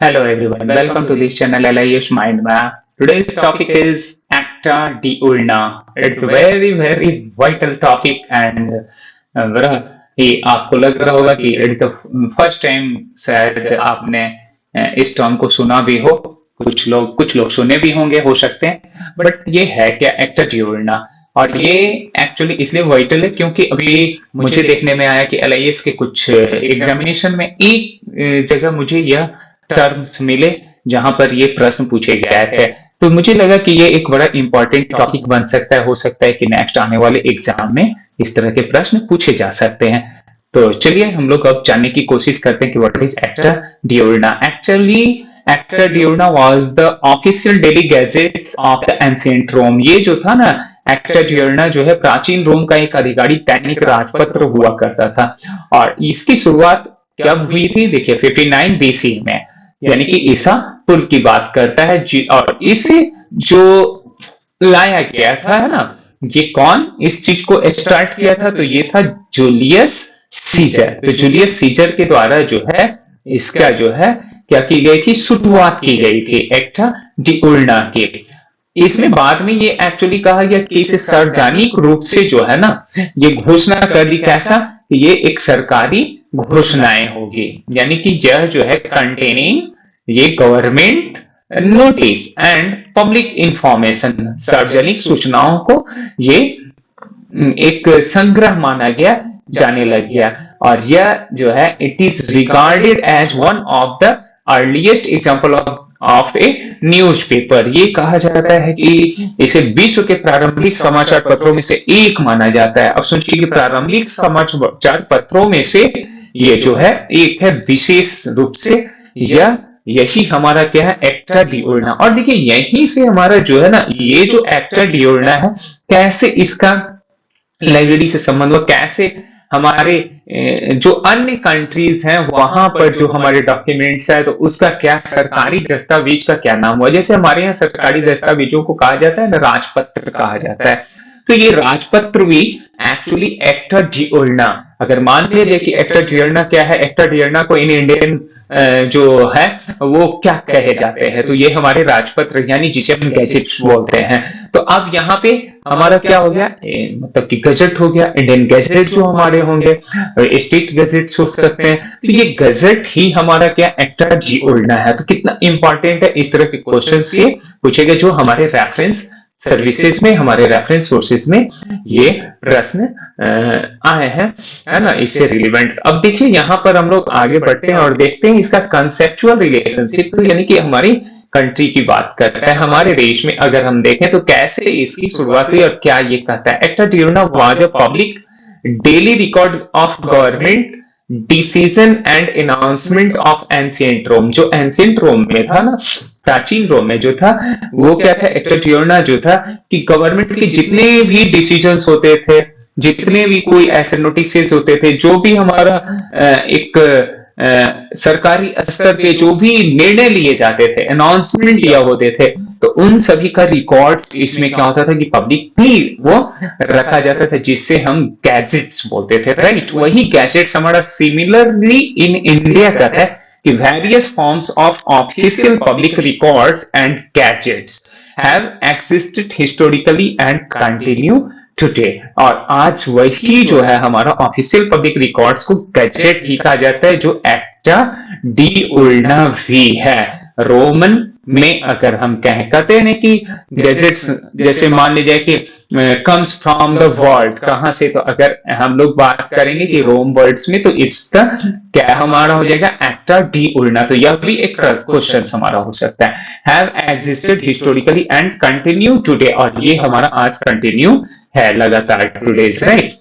Hello everyone, welcome to this channel LIS Mind Map. Today's topic is Acta diurna. It's a very vital topic and बड़ा ही आपको लग रहा होगा कि it's the first time शायद आपने इस टर्म को सुना भी हो। कुछ लोग सुने भी होंगे, हो सकते हैं, बट ये है क्या एक्टा डिurna। और ये एक्चुअली इसलिए वाइटल है क्योंकि अभी मुझे देखने में आया कि एलआईएस के कुछ एग्जामिनेशन में एक जगह मुझे यह टर्म्स मिले जहां पर ये प्रश्न पूछे गए थे। तो मुझे लगा कि ये एक बड़ा इंपॉर्टेंट टॉपिक बन सकता है। हो सकता है कि नेक्स्ट आने वाले एग्जाम में इस तरह के प्रश्न पूछे जा सकते हैं। तो चलिए हम लोग अब जानने की कोशिश करते हैं कि what is acta diurna. Actually acta diurna was the official daily gazettes of the ancient Rome. ये जो था ना, एक्टा डिurna जो है प्राचीन रोम का एक आधिकारिक दैनिक राजपत्र हुआ करता था। और इसकी शुरुआत कब हुई थी? देखिए 59 बीसी में, यानी कि ईसा पूर्व की बात करता है जी। और इसे जो लाया गया था, है ना, ये कौन इस चीज को स्टार्ट किया था? तो ये था जूलियस सीजर। तो जूलियस सीजर के द्वारा जो है इसका जो है क्या की गई थी, शुरुआत की गई थी एक्टा डिurna की। इसमें बाद में ये एक्चुअली कहा गया कि इसे सार्वजनिक रूप से जो है ना, ये घोषणा कर दी। कैसा? ये एक सरकारी घोषणाएं होगी, यानी कि यह जो है कंटेनिंग ये government notice and public information, सार्वजनिक सूचनाओं को ये एक संग्रह माना गया, जाने लग गया। और यह जो है it is regarded as one of the earliest example of a newspaper. ये कहा जाता है कि इसे विश्व के प्रारंभिक समाचार पत्रों में से एक माना जाता है। अब सोचिए कि प्रारंभिक समाचार पत्रों में से ये जो है एक है, विशेष रूप से यही हमारा क्या है, एक्टा डिurna। और देखिए यहीं से हमारा जो है ना, ये जो एक्टा डिurna है, कैसे इसका लाइब्रेरी से संबंध हुआ, कैसे हमारे जो अन्य कंट्रीज हैं वहां पर जो हमारे डॉक्यूमेंट्स है, तो उसका क्या सरकारी दस्तावेज का क्या नाम हुआ। जैसे हमारे यहाँ सरकारी दस्तावेजों को कहा जाता है ना, राजपत्र कहा जाता है। तो ये राजपत्र भी एक्चुअली एक्टा डिurna, अगर मान लिया जाए कि एक्टा डिurna क्या है, एक्टा डिurna को इन इंडियन जो है वो क्या कहे जाते हैं, तो ये हमारे राजपत्र यानी जिसे हम गैजेट्स बोलते हैं। तो अब यहाँ पे हमारा क्या हो गया, मतलब कि गजट हो गया। इंडियन गैजेट जो हमारे होंगे, स्टेट गैजेट्स हो सकते हैं। तो ये गजट ही हमारा क्या एक्टा डिurna है। तो कितना इंपॉर्टेंट है, इस तरह के क्वेश्चन ये पूछेगा जो हमारे रेफरेंस सर्विसेज में, हमारे रेफरेंस सोर्सेज में ये प्रश्न आए हैं, है ना, इससे रिलेवेंट। अब देखिए यहाँ पर हम लोग आगे बढ़ते हैं और देखते हैं इसका कंसेप्चुअल रिलेशनशिप। तो यानी कि हमारी कंट्री की बात करता है, हमारे देश में अगर हम देखें तो कैसे इसकी शुरुआत हुई और क्या ये कहता है। Acta diurna was a public daily record of government decision and announcement of ancient Rome. जो एंशिएंट रोम में था ना, प्राचीन रोम में जो था, वो क्या था, एक्टा डिurna जो था कि गवर्नमेंट के जितने भी डिसीजंस होते थे, जितने भी कोई ऐसे नोटिसेस होते थे, जो भी हमारा एक सरकारी स्तर पे जो भी निर्णय लिए जाते थे, अनाउंसमेंट लिया होते थे, तो उन सभी का रिकॉर्ड्स इसमें क्या होता था कि पब्लिक भी वो रखा जाता था, जिससे हम गैजेट्स बोलते थे, राइट। वही गैजेट्स हमारा सिमिलरली इन इंडिया का है कि various forms of official public records and gadgets have existed historically and continue today. और आज वही जो है हमारा ऑफिशियल पब्लिक रिकॉर्ड्स को गैजेट ही कहा जाता है, जो एक्टा डिurna भी है। रोमन में अगर हम कहते हैं कि गैजेट्स, जैसे मान लीजिए कि कम्स फ्रॉम द वर्ल्ड, कहां से, तो अगर हम लोग बात करेंगे कि रोम वर्ड्स में, तो इट्स द क्या हमारा हो जाएगा, एक्टा डिurna। तो यह भी एक क्वेश्चन हमारा हो सकता है, have existed historically and continue today. और ये हमारा आज कंटिन्यू है लगातार, टुडेज, राइट।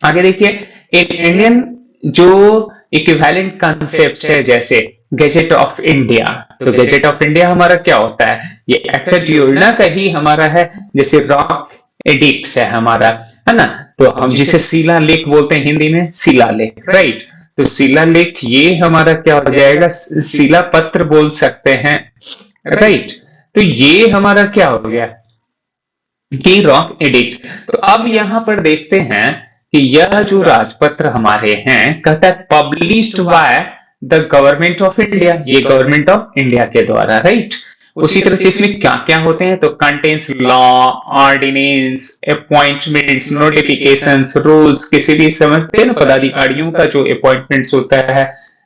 आगे देखिए, इन इंडियन जो इक्विवेलेंट कंसेप्ट है, जैसे गैजेट ऑफ इंडिया। तो गैजेट ऑफ इंडिया हमारा क्या होता है, ये एक्टा डिurna का ही हमारा है। जैसे रॉक एडिक्ट्स है हमारा, है ना, तो हम जिसे शिलालेख बोलते हैं हिंदी में, शिलालेख, राइट। तो शिलालेख ये हमारा क्या हो जाएगा, शिलापत्र बोल सकते हैं, राइट। तो ये हमारा क्या हो गया कि रॉक एडिक्ट्स। तो अब यहां पर देखते हैं कि यह जो राजपत्र हमारे हैं, कहता है published by the government of India, ये गवर्नमेंट ऑफ इंडिया के द्वारा, राइट। उसी तरह से इसमें क्या क्या होते हैं, तो contains law, ordinance, appointments, notifications, rules, किसी भी समझते हैं ना पदाधिकारियों का जो अपॉइंटमेंट्स होता है,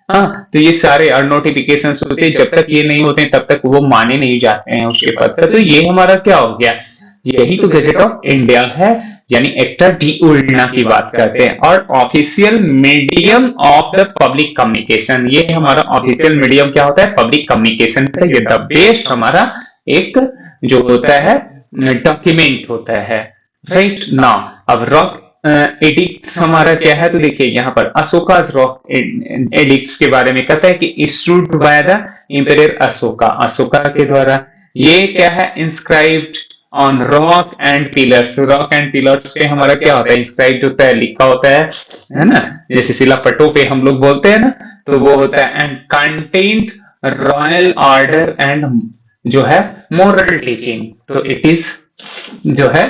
हाँ, तो ये सारे और नोटिफिकेशंस होते हैं, जब तक ये नहीं होते हैं तब तक वो माने नहीं जाते हैं उसके पद पर। तो ये हमारा क्या हो गया, यही तो गजेट ऑफ इंडिया है, यानी एक्टा डी उर्ना की बात करते हैं। और official medium of the public communication, ये हमारा ऑफिशियल मीडियम क्या होता है, पब्लिक कम्युनिकेशन का ये द बेस्ट हमारा एक जो होता है डॉक्यूमेंट होता है, राइट ना। अब रॉक एडिक्ट्स हमारा क्या है, तो देखिए यहाँ पर अशोका रॉक एडिक्ट्स के बारे में कहता है कि issued by the imperial Ashoka, Ashoka के द्वारा। ये क्या है, inscribed on rock and pillars, rock and pillars पे हमारा क्या होता है, इंस्क्राइब्ड होता है, लिखा होता है ना, जैसे शिलापट्टों पे हम लोग बोलते हैं ना, तो वो होता है। And content royal order and जो है मोरल टीचिंग, तो इट इज जो है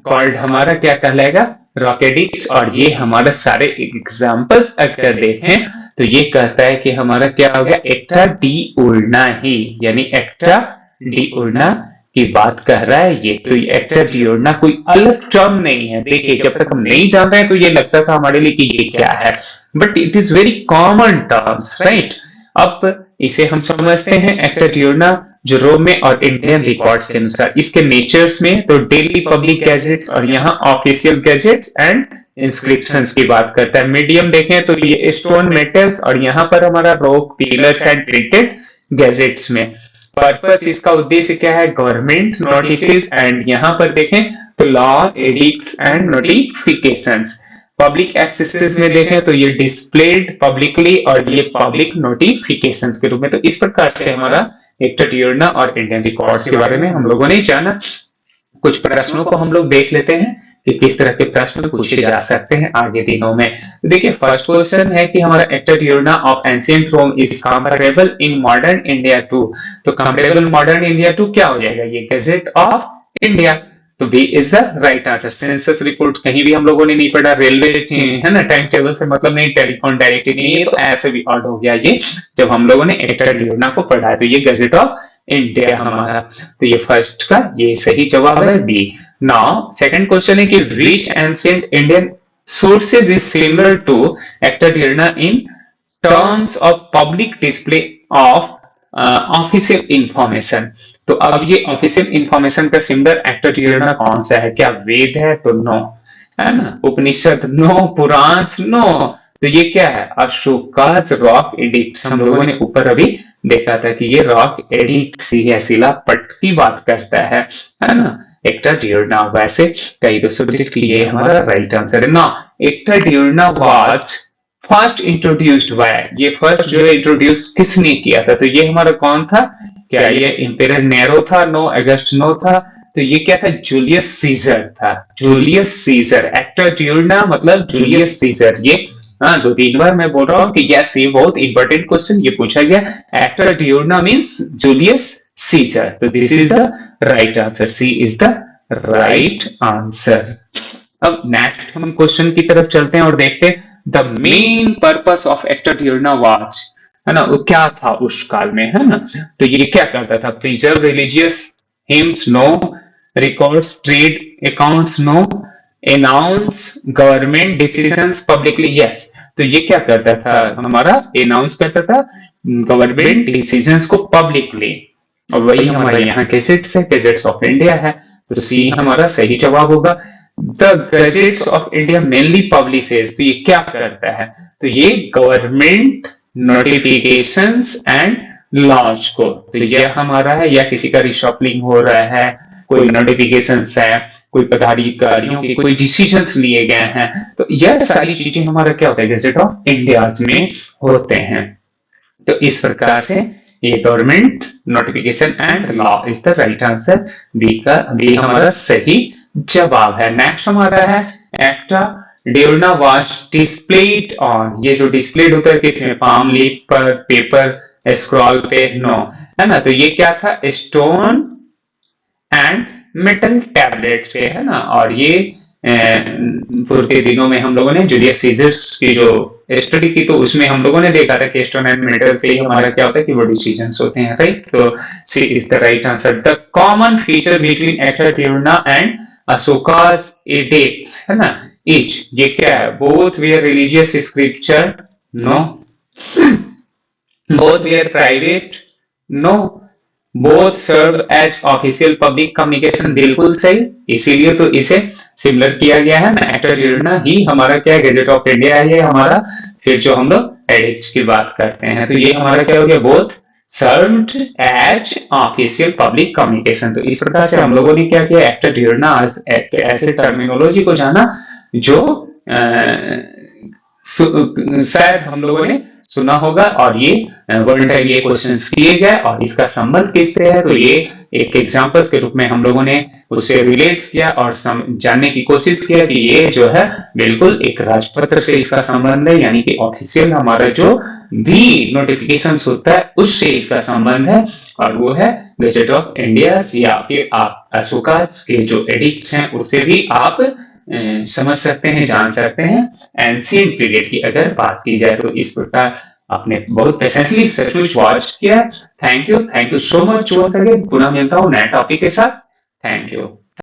कॉल्ड हमारा क्या कहलाएगा, रॉक एडिक्ट्स। और ये हमारा सारे एग्जांपल्स अगर देखें तो ये कहता है कि हमारा क्या हो गया, एक्टा डी उर्ना ही, यानी एक्टा डी उर्ना की बात कह रहा है ये। तो एक्टा डी उर्ना कोई अलग टर्म नहीं है, देखिए जब तक हम नहीं जान रहे हैं तो ये लगता था हमारे लिए कि ये क्या है, but it is very common terms, right. अब इसे हम समझते हैं एक्टा डी उर्ना जो रोम में और इंडियन रिकॉर्ड्स के अनुसार, इसके नेचर्स में तो डेली पब्लिक गैजेट्स और यहाँ ऑफिशियल गैजेट्स एंड इंस्क्रिप्शंस की बात करता है। मीडियम देखें तो ये स्टोन मेटल्स और यहाँ पर हमारा rock pillars and printed gadgets में। पर्पस इसका उद्देश्य क्या है, गवर्नमेंट नोटिसेस एंड यहाँ पर देखें तो law, addicts and notifications. Public axes में देखें तो ये डिस्प्लेड पब्लिकली और ये पब्लिक नोटिफिकेशंस के रूप में। तो इस प्रकार से हमारा एक्टा डी उर्ना और इंडियन रिकॉर्ड्स के बारे में हम लोगों ने जाना। कुछ प्रश्नों को हम लोग देख लेते हैं कि किस तरह के प्रश्न पूछे जा सकते हैं आगे दिनों में। तो देखिए फर्स्ट क्वेश्चन है कि हमारा acta diurna of ancient Rome is comparable in modern India to, तो कंपेरेबल मॉडर्न इंडिया टू क्या हो जाएगा, ये गजेट ऑफ इंडिया, तो B is the right answer. Census report कहीं भी हम लोगों ने नहीं पढ़ा, रेलवे है ना, टाइम टेबल से मतलब नहीं, टेलीफोन डायरेक्टली नहीं, ये तो ऐसे भी ऑड हो गया ये जब हम लोगों ने एक्टा डी उर्ना को पढ़ा है। तो ये गजेट ऑफ इंडिया हमारा, तो ये फर्स्ट का ये सही जवाब है बी। नाउ सेकंड क्वेश्चन है कि which ancient Indian sources is similar to acta diurna in terms of public display of official information. तो अब ये ऑफिशियल इंफॉर्मेशन का सिमिलर एक्टा डी उर्ना कौन सा है, क्या वेद है, तो नो, है ना, उपनिषद नो, पुराण नो, तो ये क्या है, अशोकाज रॉक एडिक्ट्स। हम लोगों ने ऊपर अभी देखा था कि ये रॉक एडिक्ट्स ही है, शिलापट्ट की बात करता है ना, एक्टा डी उर्ना। वैसे कई तो सब्जेक्ट के लिए हमारा राइट आंसर है ना। Acta D उर्ना was first introduced by, ये फर्स्ट जो इंट्रोड्यूस किसने किया था, तो ये हमारा कौन था, क्या ये इंपीरियर नेरो था, नो अगस्त नो था, तो ये क्या था, जूलियस सीजर था, जूलियस सीजर। एक्टा डी उर्ना मतलब जूलियस सीजर। ये हाँ 2-3 बार मैं बोल रहा हूँ कि यस ये बहुत इंपॉर्टेंट क्वेश्चन ये पूछा गया, acta diurna means Julius Caesar, तो this is the right answer, C is the right answer. अब नेक्स्ट हम क्वेश्चन की तरफ चलते हैं और देखते हैं the main purpose of acta D उर्ना was, है ना, वो क्या था उस काल में, है ना। तो ये क्या करता था, preserve religious hymns no, records trade accounts no, announce government decisions publicly yes. तो ये क्या करता था, हमारा अनाउंस करता था गवर्नमेंट डिसीजंस को पब्लिकली, और वही हमारे यहाँ गजेट्स है, गजेट्स ऑफ इंडिया है, तो सी हमारा सही जवाब होगा। The gadgets of India mainly publishes, तो ये क्या करता है, तो ये गवर्नमेंट नोटिफिकेशंस एंड लॉज को, तो ये हमारा है, या किसी का रिशफलिंग हो रहा है, कोई नोटिफिकेशंस है, कोई पदाधिकारियों के कोई डिसीजंस लिए गए हैं, तो यह सारी चीजें हमारा क्या होता है, गजेट ऑफ इंडिया में होते हैं। तो इस प्रकार से ये government notification and law is the right answer, B हमारा सही जवाब है। नेक्स्ट हमारा है Acta D उर्ना was displayed on, ये जो डिस्प्लेड होता है किसमें, पाम लीफ पर, पेपर, स्क्रॉल पे, नो, है ना, तो ये क्या था, स्टोन एंड मेटल टैबलेट्स पे, है ना, और ये पूर्व के दिनों में हम लोगों ने जूलियस सीजर्स की जो स्टडी की, तो उसमें हम लोगों ने देखा था कि एस्ट्रोनॉमिटर से ही हमारा क्या होता है कि वो डिसीजंस होते हैं, राइट। तो C is the right answer. The common feature between acta diurna and Ashoka's edicts, है ना, इच, ये क्या है, both were religious scripture, no, both were private, no, both serve as official public communication, बिल्कुल सही, इसीलिए तो इसे सिमिलर किया गया है ना। एक्टाट्यूर्ना ही हमारा क्या है, गजेट ऑफ इंडिया है ये हमारा। फिर जो हम लोग एडिक्ट की बात करते हैं तो ये हमारा क्या हो गया, both served as official public communication. तो इस प्रकार से हम लोगों ने क्या किया, एक्टाट्यूर्ना ऐसे टर्मिनोलॉजी को जाना जो शायद हम लोगों ने सुना होगा, और ये वन टाइम ये क्वेश्चंस किए गए, और इसका संबंध किससे है, तो ये एक एग्जांपल्स के रूप में हम लोगों ने उससे रिलेट किया और जानने की कोशिश किया कि ये जो है बिल्कुल एक राजपत्र से इसका संबंध है, यानी कि ऑफिशियल हमारा जो भी नोटिफिकेशन होता है उससे इसका संबंध है, और वो है गजेट ऑफ इंडिया, या फिर आप अशोका के जो एडिक्ट्स हैं उससे भी आप समझ सकते हैं, जान सकते हैं। एंशिएंट पीरियड की अगर बात की जाए तो इस प्रकार आपने बहुत पेशेंटली सचमुच वॉच किया। Thank you so much once again. पुनः मिलता हूं नए टॉपिक के साथ। Thank you.